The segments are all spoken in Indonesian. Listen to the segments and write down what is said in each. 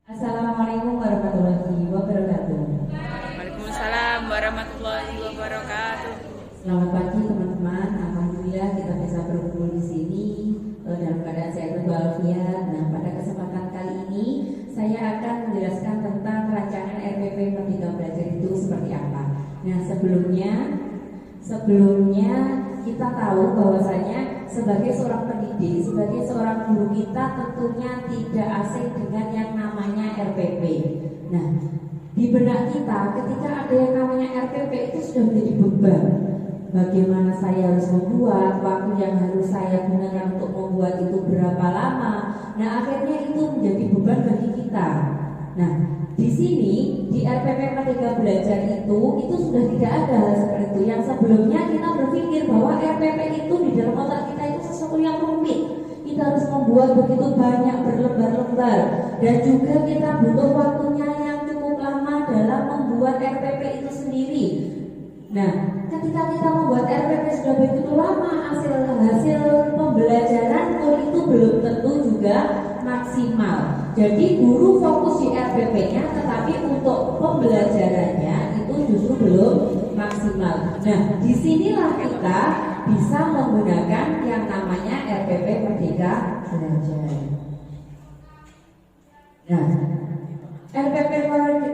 Assalamualaikum warahmatullahi wabarakatuh. Waalaikumsalam warahmatullahi wabarakatuh. Selamat pagi teman-teman. Alhamdulillah kita bisa berkumpul di sini dalam keadaan sehat walafiat. Nah, pada kesempatan kali ini saya akan menjelaskan tentang rancangan RPP Merdeka Belajar itu seperti apa. Nah, sebelumnya kita tahu bahwasanya sebagai seorang pendidik, sebagai seorang guru, kita tentunya tidak asing dengan yang namanya RPP. Nah, di benak kita ketika ada yang namanya RPP itu sudah menjadi beban. Bagaimana saya harus membuat, waktu yang harus saya gunakan untuk membuat itu berapa lama. Nah, akhirnya itu menjadi beban bagi kita. Nah, di sini di RPP Merdeka Belajar itu sudah tidak ada hal seperti itu. Yang sebelumnya kita berpikir bahwa RPP itu di dalam otak kita itu sesuatu yang rumit. Kita harus membuat begitu banyak berlembar-lembar, dan juga kita butuh waktunya yang cukup lama dalam membuat RPP itu sendiri. Nah, ketika kita membuat RPP sudah begitu lama, hasil pembelajaran itu belum tentu juga maksimal. Jadi guru fokus di RPP-nya, tetapi untuk pembelajarannya itu justru belum maksimal. Nah, disinilah kita bisa menggunakan yang namanya RPP Merdeka Belajar. Nah, RPP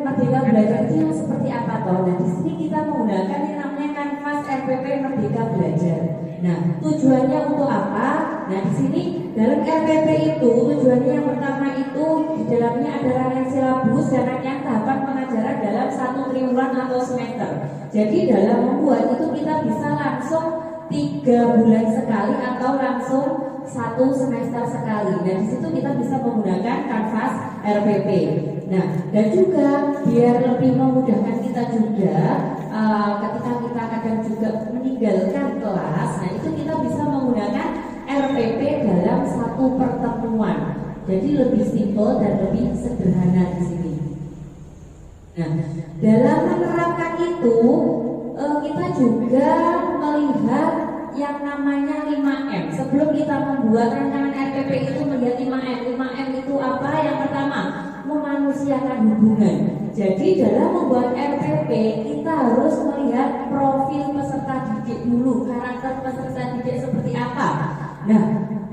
Merdeka Belajar itu yang seperti apa toh? Nah, di sini kita menggunakan yang namanya kanvas RPP Merdeka Belajar. Nah, tujuannya untuk apa? Nah, di sini dalam RPP itu tujuannya yang pertama itu di dalamnya ada rangkaian silabus dan rangkaian tahapan pengajaran dalam satu triwulan atau semester. Jadi dalam membuat itu kita bisa langsung 3 bulan sekali atau langsung 1 semester sekali. Nah, di situ kita bisa menggunakan kanvas RPP. Nah, dan juga biar lebih memudahkan kita juga ketika kita kadang juga meninggalkan kelas, nah itu kita bisa menggunakan RPP dalam satu pertemuan. Jadi lebih simpel dan lebih sederhana di sini. Nah, dalam menerapkan itu kita juga melihat yang namanya 5M. Sebelum kita membuat rancangan RPP itu melihat 5M. 5M itu apa? Yang pertama, memanusiakan hubungan. Jadi dalam membuat RPP kita harus melihat profil peserta didik dulu, karakter peserta didik seperti apa. Nah,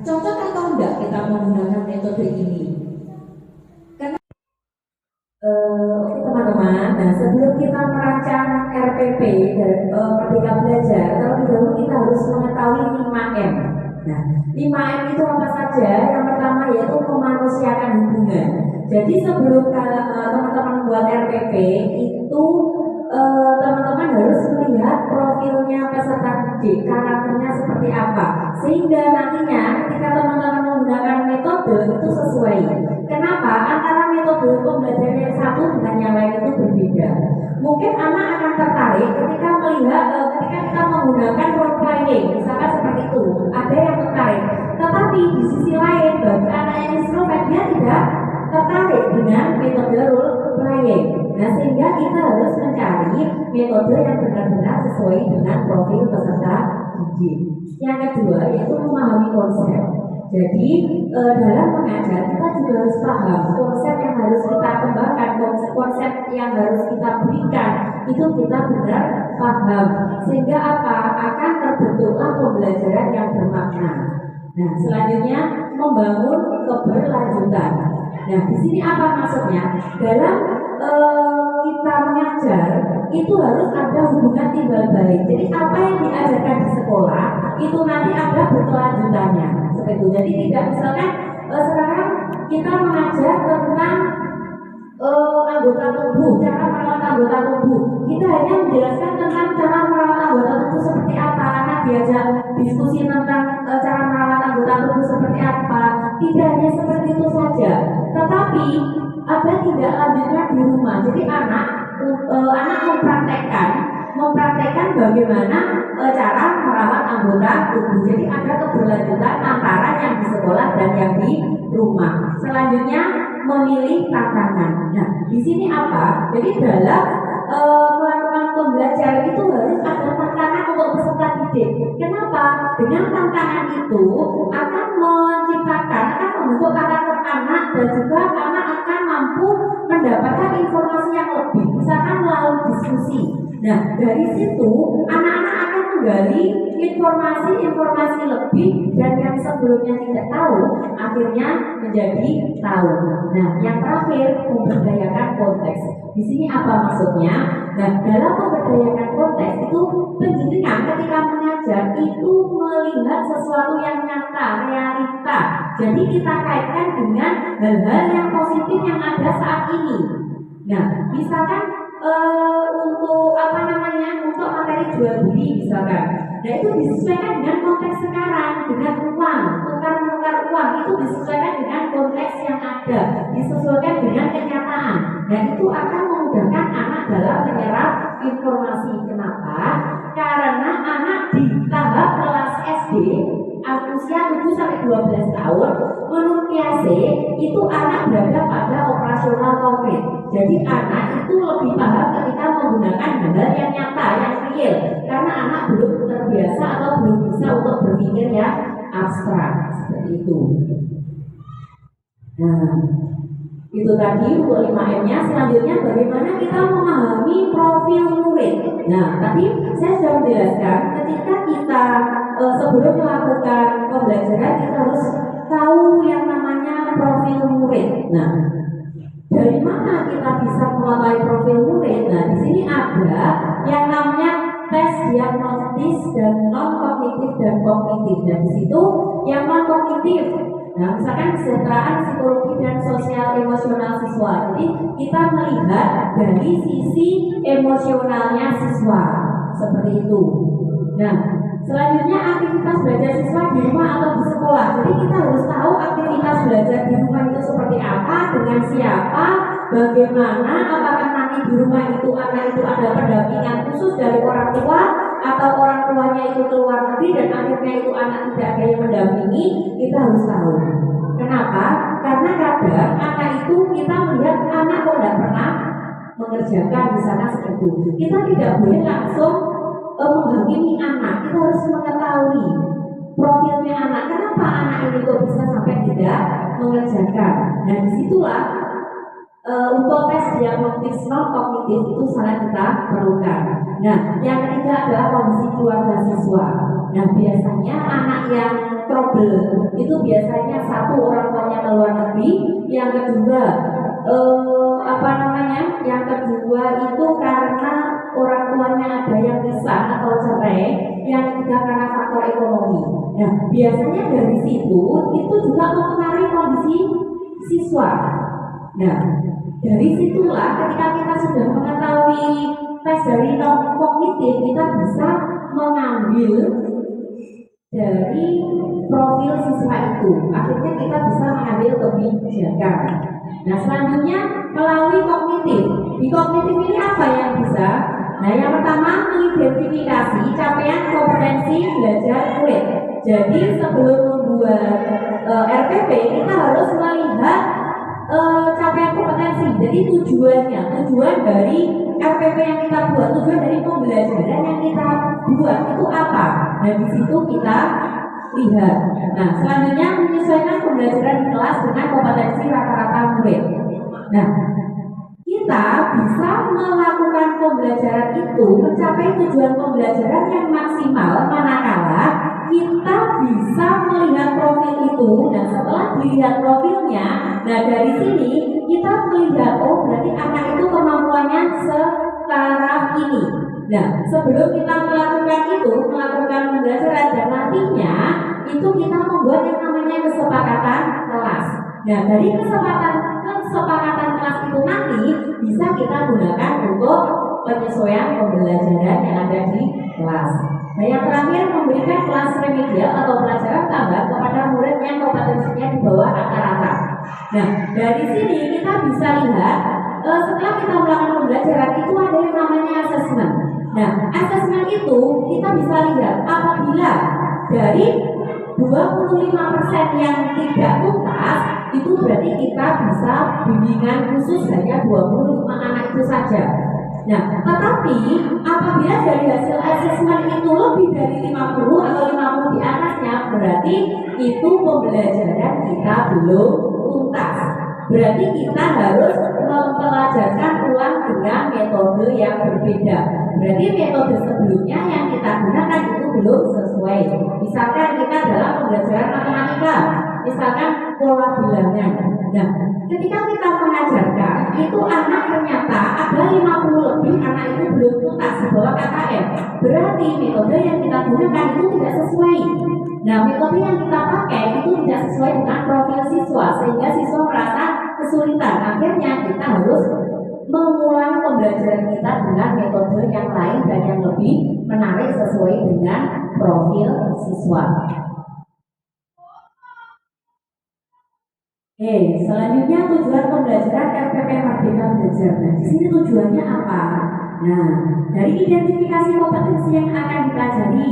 cocok atau enggak kita menggunakan metode ini? Karena oke teman-teman, nah sebelum kita merancang RPP dan Merdeka Belajar, terlebih dahulu kita harus mengetahui 5M. Nah, 5M itu apa saja? Yang pertama yaitu memanusiakan hubungan. Jadi sebelum teman-teman membuat RPP itu teman-teman harus melihat profilnya peserta didik, karakternya seperti apa, sehingga nantinya ketika teman-teman menggunakan metode itu sesuai. Kenapa? Antara metode pembelajaran yang satu dengan yang lain itu berbeda. Mungkin anak akan tertarik ketika melihat ketika kita menggunakan role playing, misalkan seperti itu, ada yang tertarik. Tetapi di sisi lain bagi anak yang introvert dia tidak tertarik dengan metode role playing. Nah, sehingga kita harus mencari metode yang benar-benar sesuai dengan profil peserta didik. Yang kedua yaitu memahami konsep. Jadi dalam mengajar kita juga harus paham konsep yang harus kita kembangkan, konsep yang harus kita berikan itu kita benar paham, sehingga apa akan terbentuklah pembelajaran yang bermakna. Nah, selanjutnya membangun keberlanjutan. Nah, di sini apa maksudnya? Dalam kita mengajar itu harus ada hubungan timbal balik. Jadi apa yang diajarkan di sekolah itu nanti ada berkelanjutannya. Seperti itu. Jadi tidak misalkan sekarang kita mengajar tentang anggota tubuh, cara merawat anggota tubuh. Kita hanya menjelaskan tentang cara merawat anggota tubuh seperti apa. Anak diajak diskusi tentang cara merawat anggota tubuh seperti apa. Tidak hanya seperti itu saja, tetapi ada tindak lanjutnya di rumah. Jadi anak mempraktekkan bagaimana cara merawat anggota tubuh. Jadi ada keberlanjutan antara yang di sekolah dan yang di rumah. Selanjutnya memilih tantangan. Nah, di sini apa? Jadi dalam melakukan pembelajaran itu harus ada tantangan untuk peserta didik. Kenapa? Dengan tantangan itu akan membentuk karakter anak, dan juga anak akan mampu Nah, dari situ anak-anak akan menggali informasi-informasi lebih dan yang sebelumnya tidak tahu akhirnya menjadi tahu. Nah, yang terakhir memberdayakan konteks. Di sini apa maksudnya? Nah, dalam memberdayakan konteks itu pendidikan ketika mengajar itu melihat sesuatu yang nyata, realita. Jadi kita kaitkan dengan hal-hal yang positif yang ada saat ini. Nah, misalkan untuk untuk materi jual beli misalkan. Nah, itu disesuaikan dengan konteks sekarang, dengan uang, tukar-menukar uang itu disesuaikan dengan konteks yang ada, disesuaikan dengan kenyataan. Dan itu akan memudahkan anak dalam menyerap informasi. Kenapa? Karena anak di tahap kelas SD usia 7-12 tahun menurut PAC itu anak berada pada operasional konkret. Jadi anak itu lebih paham ketika menggunakan hal yang nyata, yang real, karena anak belum terbiasa atau belum bisa untuk berpikir yang abstrak seperti itu. Nah, itu tadi untuk 5M-nya. Selanjutnya bagaimana kita memahami profil murid. Nah, tadi saya sudah menjelaskan ketika kita sebelum melakukan pembelajaran kita harus tahu yang namanya profil murid. Nah, dari mana kita bisa mengetahui profil murid? Nah, di sini ada yang namanya tes diagnostis dan non kognitif dan kognitif. Dan di situ yang non kognitif. Nah, misalkan kesejahteraan psikologi dan sosial emosional siswa. Jadi kita melihat dari sisi emosionalnya siswa seperti itu. Nah, selanjutnya aktivitas belajar siswa di rumah atau di sekolah. Jadi kita harus tahu aktivitas belajar di rumah itu seperti apa, dengan siapa, bagaimana, apakah nanti di rumah itu anak itu ada pendampingan khusus dari orang tua atau orang tuanya itu keluar negeri dan akhirnya itu anak tidak ada yang mendampingi. Kita harus tahu. Kenapa? Karena kadang anak itu kita melihat anak kok tidak pernah mengerjakan misalnya seperti itu. Kita tidak boleh langsung menghakimi anak. Kita harus mengetahui profilnya anak. Kenapa anak ini kok bisa sampai tidak mengerjakan? Nah, disitulah untuk tes diagnostis non kognitif itu sangat kita perlukan. Nah, yang ketiga adalah kondisi keluarga siswa. Nah, biasanya anak yang trouble itu biasanya satu orang tuanya ke luar negeri, yang kedua yang kedua itu karena orang tuanya ada yang pisah atau cerai, yang ketiga karena faktor ekonomi. Nah, biasanya dari situ itu juga mempengaruhi kondisi siswa. Nah, dari situlah ketika kita sudah mengetahui tes dari non kognitif, kita bisa mengambil dari profil siswa itu. Akhirnya kita bisa mengambil kebijakan. Nah, selanjutnya melalui kognitif. Di kognitif ini apa yang bisa? Nah, yang pertama mengidentifikasi capaian kompetensi belajar murid. Jadi sebelum membuat RPP kita harus melihat capaian kompetensi. Jadi tujuan dari RPP yang kita buat, tujuan dari pembelajaran yang kita buat itu apa? Nah, di situ kita lihat. Nah, selanjutnya menyesuaikan pembelajaran di kelas dengan kompetensi rata-rata murid. Nah, kita bisa melakukan pembelajaran itu mencapai tujuan pembelajaran yang maksimal manakala kita bisa melihat profil itu. Nah, setelah dilihat profilnya, nah dari sini kita melihat, oh berarti anak itu kemampuannya sekarang ini. Nah, sebelum kita melakukan pembelajaran dan nantinya itu kita membuat yang namanya kesepakatan kelas. Nah, dari kesepakatan kelas itu nanti bisa kita gunakan untuk penyesuaian pembelajaran yang ada di kelas. Nah, yang terakhir memberikan kelas remedial atau pelajaran tambahan kepada murid yang kompetensinya di bawah rata-rata. Nah, dari sini kita bisa lihat setelah kita melakukan pembelajaran itu ada yang namanya assessment. Nah, assessment itu kita bisa lihat apabila dari 25% yang tidak tuntas, itu berarti kita bisa bimbingan khusus hanya 25 anak itu saja. Nah, tetapi apabila dari hasil assessment itu lebih dari 50 atau 50 di atasnya, berarti itu pembelajaran kita belum tuntas. Berarti kita harus mempelajarkan ulang dengan metode yang berbeda. berarti metode sebelumnya yang kita gunakan itu belum sesuai. Misalkan kita dalam pembelajaran matematika, misalkan pola bilangan. Nah, ketika kita mengajarkan itu anak ternyata ada 50 lebih anak itu belum tuntas di bawah KKM, berarti metode yang kita gunakan itu tidak sesuai. Nah, metode yang kita pakai itu tidak sesuai dengan profil siswa, sehingga siswa merasa kesulitan. Akhirnya kita harus mengulang pembelajaran kita dengan metode yang lain dan yang lebih menarik sesuai dengan profil siswa. Selanjutnya tujuan pembelajaran RPP Merdeka Belajar. Nah, di sini tujuannya apa? Nah, dari identifikasi kompetensi yang akan dipelajari,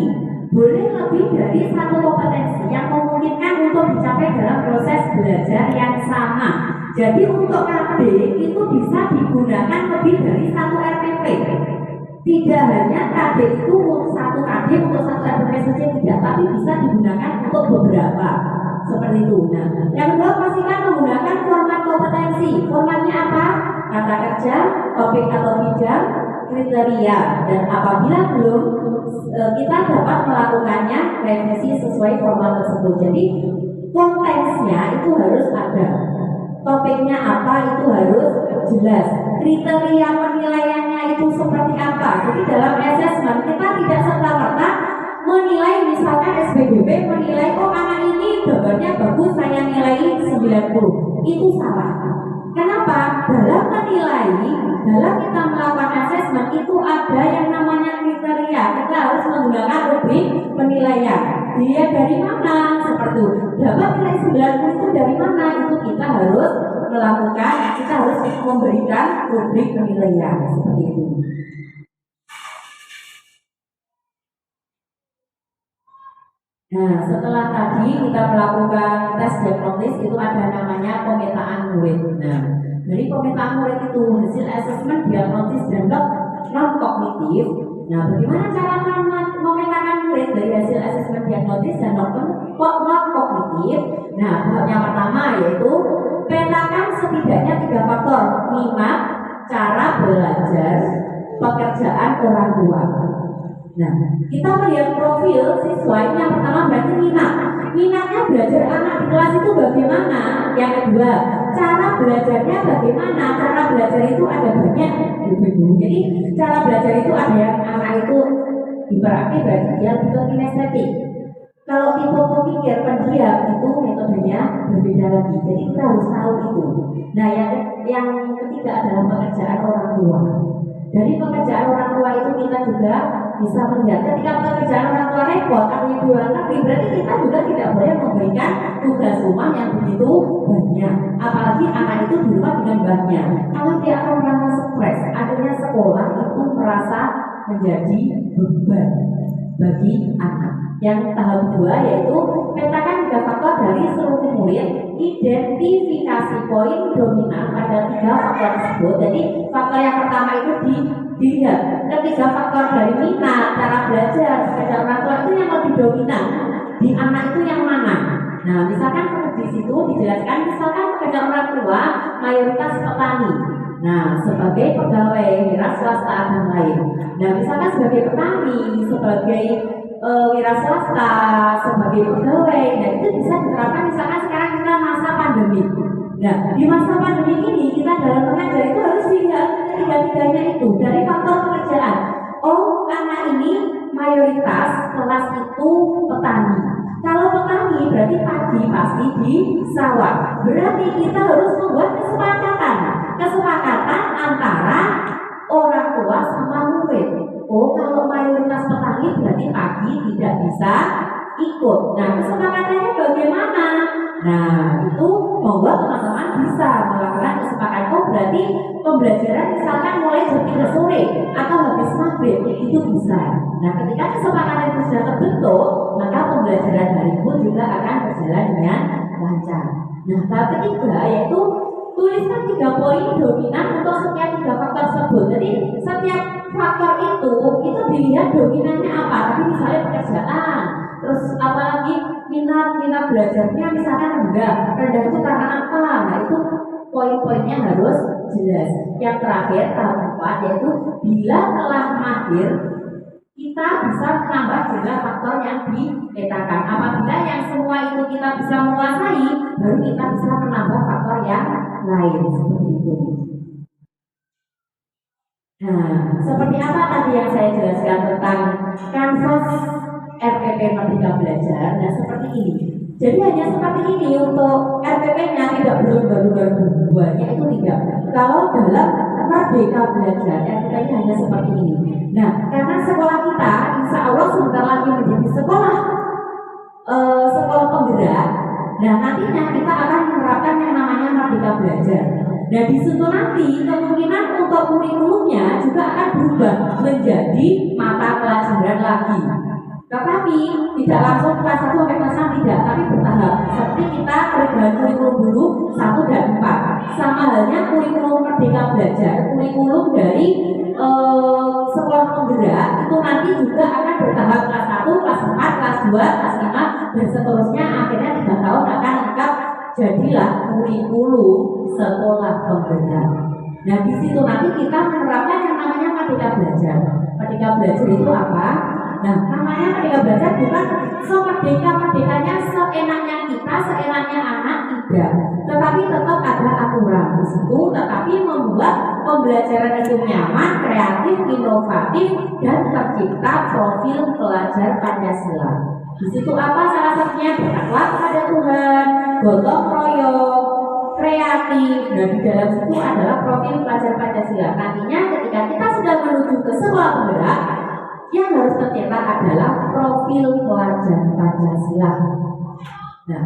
boleh lebih dari satu kompetensi yang memungkinkan untuk dicapai dalam proses belajar yang sama. Jadi untuk KB itu bisa digunakan lebih dari satu RPP. Tidak hanya KB itu satu KB untuk satu RPP saja tidak, tapi bisa digunakan untuk beberapa. Seperti itu. Nah, yang kedua pastikan menggunakan format kompetensi. Formatnya apa? Kata kerja, topik atau bidang, kriteria. Dan apabila belum, kita dapat melakukannya revisi sesuai format tersebut. Jadi konteksnya itu harus ada. Topiknya apa itu harus jelas. Kriteria penilaiannya itu seperti apa. Jadi dalam asesmen kita tidak serta-merta menilai, misalkan SBGB menilai oh anak ini gambarnya bagus saya nilai 90. Itu salah. Kenapa? Dalam menilai, dalam kita melakukan asesmen itu ada yang namanya kriteria. Kita harus menggunakan rubrik penilaian. Dia dari mana? Seperti itu. Dapat nilai 90 itu dari mana? Itu kita harus melakukan, kita harus memberikan rubrik penilaian seperti itu. Nah, setelah tadi kita melakukan tes diagnosis itu ada namanya pemetaan murid. Nah, dari pemetaan murid itu hasil asesmen diagnosis dan non kognitif. Nah, bagaimana cara memetakan murid dari hasil asesmen diagnosis dan non kognitif? Nah, tahap yang pertama yaitu petakan setidaknya 3 faktor: minat, cara belajar, pekerjaan orang tua. Nah, kita melihat profil siswa ini yang pertama berarti minat. Minatnya belajar anak di kelas itu bagaimana? Yang kedua, cara belajarnya bagaimana? Cara belajar itu ada banyak. Jadi cara belajar itu ada yang anak itu hiperaktif, berarti dia butuh kinestetik. Kalau tipe pemikir pendiam itu metodenya berbeda lagi. Jadi kita harus tahu itu. Nah, yang ketiga adalah pekerjaan orang tua. Dari pekerjaan orang tua itu kita juga bisa melihat ketika pekerjaan orang tua repot atau ibu orang negeri, berarti kita juga tidak boleh memberikan tugas rumah yang begitu banyak. Apalagi anak itu di rumah dengan banyak. Kalau dia akan merasa stres, akhirnya sekolah itu merasa menjadi beban bagi anak. Yang tahap kedua yaitu petakan 3 faktor dari seluruh murid, identifikasi poin dominan pada 3 faktor tersebut. Jadi faktor yang pertama itu dilihat ketiga faktor dari minat, cara belajar, pekerjaan orang tua itu yang lebih dominan di anak itu yang mana. Nah, misalkan di situ dijelaskan, misalkan pekerjaan orang tua mayoritas petani. Nah, sebagai pegawai wira swasta dan lain. Nah, misalkan sebagai petani, sebagai wira swasta, sebagai pegawai, nah itu bisa diterapkan. Misalkan sekarang kita masa pandemi. Nah, di masa pandemi ini kita dalam mengajar itu harus dilihat ketiga-tiganya itu dari faktor pekerjaan. Oh, anak ini mayoritas kelas itu petani. Kalau petani berarti pagi pasti di sawah. Berarti kita harus membuat kesepakatan antara orang tua sama murid. Oh, kalau mayoritas petani berarti pagi tidak bisa ikut. Nah, kesepakatannya bagaimana? Nah, itu membuat teman-teman bisa melakukan kesepakatan. Oh, berarti pembelajaran misalkan mulai jam 3 sore atau habis maghrib itu bisa. Nah, ketika kesepakatan itu sudah terbentuk, maka pembelajaran hari pun juga akan berjalan dengan lancar. Nah, tahap ketiga yaitu tuliskan 3 poin dominan untuk setiap 3 faktor tersebut. Jadi setiap faktor itu dilihat dominannya apa. Tapi misalnya pekerjaan, terus apalagi minat belajarnya misalnya rendah itu karena apa? Nah itu poin-poinnya harus jelas. Yang terakhir tahap 4 yaitu bila telah mahir kita bisa menambah jumlah faktor yang dipetakan. Apabila yang semua itu kita bisa menguasai, baru kita bisa menambah faktor yang lain seperti itu. Nah, seperti apa tadi yang saya jelaskan tentang kanvas RPP Merdeka Belajar? Nah, seperti ini. Jadi hanya seperti ini untuk RPP-nya, tidak belum baru-baru buatnya itu tidak. Kalau dalam Merdeka Belajar, RPP-nya hanya seperti ini. Nah, karena sekolah kita, insya Allah sebentar lagi menjadi sekolah penggerak. Nah, nantinya kita akan menerapkan yang namanya Merdeka Belajar. Nah, di situ nanti kemungkinan untuk kurikulumnya juga akan berubah menjadi mata pelajaran lagi. Tetapi tidak langsung kelas 1 sampai kelas 6 tidak, tapi bertahap. Seperti kita perubahan kurikulum dulu 1 dan 4. Sama halnya kurikulum Merdeka Belajar, kurikulum dari sekolah penggerak itu nanti juga akan bertahap kelas 1, kelas 4, kelas 2, kelas 5 dan seterusnya. Akhirnya 3 tahun akan lengkap, jadilah kurikulum sekolah penggerak. Nah, di situ nanti kita menerapkan yang namanya Merdeka Belajar. Merdeka Belajar itu apa? Nah, namanya Merdeka Belajar bukan semerdeka-merdekanya seenaknya kita, seenaknya anak, tidak. Tetapi tetap ada aturan di situ, tetapi membuat pembelajaran itu nyaman, kreatif, inovatif, dan tercipta profil pelajar Pancasila. Di situ apa salah satunya? Bertakwa kepada Tuhan, gotong royong, kreatif. Nah, di dalam situ adalah profil pelajar Pancasila. Nantinya ketika kita sudah menuju ke sekolah penggerak, yang harus tercetak adalah profil pelajar Pancasila. Nah,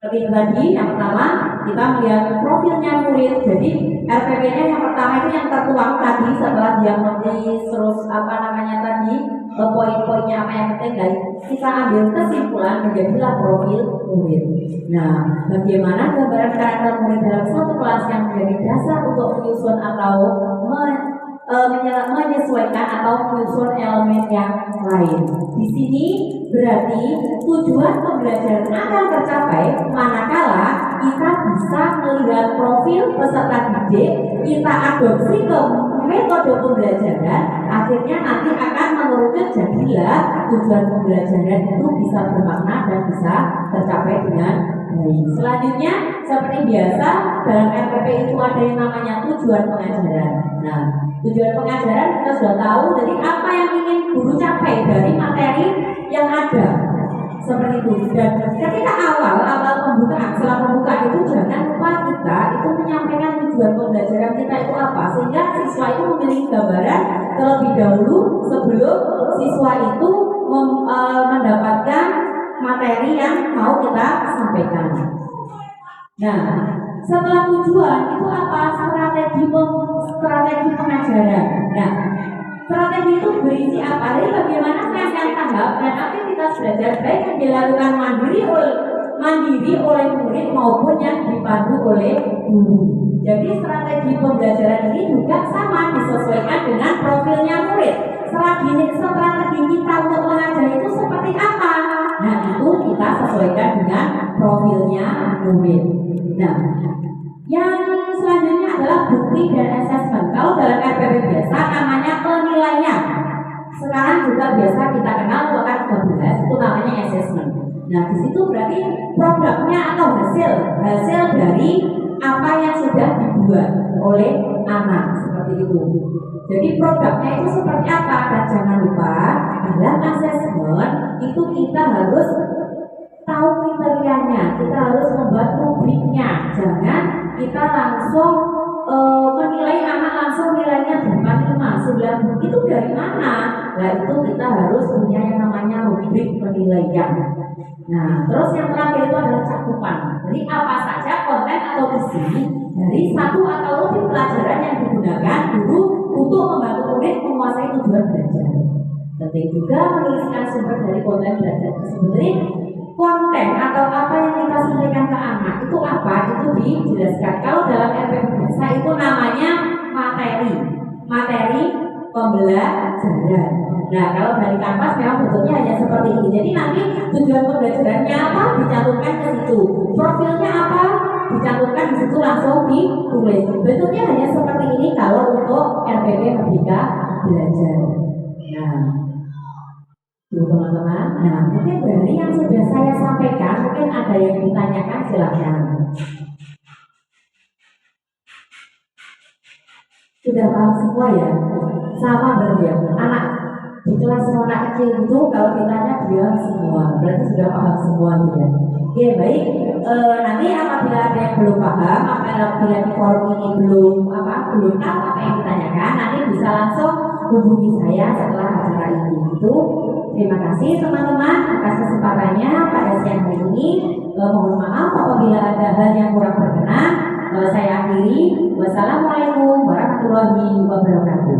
seperti tadi yang pertama kita melihat profilnya murid. Jadi RPP-nya yang pertama itu yang tertuang tadi setelah dia menulis terus poin-poinnya apa yang penting, dan kita ambil kesimpulan menjadilah profil murid. Nah, bagaimana gambaran karakter murid dalam satu kelas yang menjadi dasar untuk menyusun atau menyesuaikan atau menyusun elemen yang lain. Di sini berarti tujuan pembelajaran akan tercapai manakala kita bisa melihat profil peserta didik, kita adopsi ke metode pembelajaran, akhirnya nanti akan mengerucut jadilah tujuan pembelajaran itu bisa bermakna dan bisa tercapai dengan baik. Selanjutnya seperti biasa dalam RPP itu ada yang namanya tujuan pengajaran. Nah, tujuan pengajaran kita sudah tahu, jadi apa yang ingin guru capai dari materi yang ada seperti itu. Dan ketika awal pembukaan, setelah pembukaan itu jangan lupa kita itu menyampaikan tujuan pembelajaran kita itu apa, sehingga siswa itu memiliki gambaran terlebih dahulu sebelum siswa itu mendapatkan materi yang mau kita sampaikan. Nah, setelah tujuan itu apa? Strategi pengajaran. Nah, strategi itu berisi apa? Jadi bagaimana rangkaian tahap dan aktivitas belajar baik yang dilakukan mandiri oleh murid maupun yang dipandu oleh guru. Jadi strategi pembelajaran ini juga sama disesuaikan dengan profilnya murid. Strategi kita untuk mengajar itu seperti apa? Nah, itu kita sesuaikan dengan profilnya murid. Nah, yang selanjutnya adalah bukti dan assessment. Kalau dalam RPP biasa namanya penilaian. Sekarang juga biasa kita kenal bahkan 13 itu namanya assessment. Nah, di situ berarti produknya atau hasil dari apa yang sudah dibuat oleh anak seperti itu. Jadi produknya itu seperti apa? Dan jangan lupa dalam assessment itu kita harus tahu kriterianya, kita harus membuat rubriknya. Jangan kita langsung menilai anak langsung nilainya 85, 90 itu dari mana? Nah, itu kita harus punya yang namanya rubrik penilaian. Nah, terus yang terakhir itu adalah cakupan. Jadi apa saja konten atau isi dari satu atau lebih pelajaran yang digunakan guru untuk membantu murid menguasai tujuan belajar. Penting juga menuliskan sumber dari konten belajar tersebut. Konten atau apa yang kita sampaikan ke anak itu apa? Itu dijelaskan. Kalau dalam RPP biasa itu namanya materi pembelajaran. Nah, kalau dari kanvas memang bentuknya hanya seperti ini. Jadi nanti tujuan pembelajarannya apa dicantumkan ke situ. Profilnya apa dicantumkan di situ langsung ditulis. Bentuknya hanya seperti ini kalau untuk RPP Merdeka Belajar. Nah, tuh teman-teman. Nah, mungkin dari yang sudah saya sampaikan, mungkin ada yang ditanyakan, silakan. Sudah paham semua ya? Sama berarti ya? Anak di kelas anak kecil itu kalau ditanya bilang semua, berarti sudah paham semua gitu ya. Oke, baik. Nanti apabila ada yang belum paham, apabila di forum ini belum tahu apa yang ditanyakan, nanti bisa langsung hubungi saya setelah acara ini. Itu terima kasih teman-teman atas kesempatannya pada siang hari ini. Mohon maaf apabila ada hal yang kurang berkenan. Saya akhiri. Wassalamualaikum warahmatullahi wabarakatuh.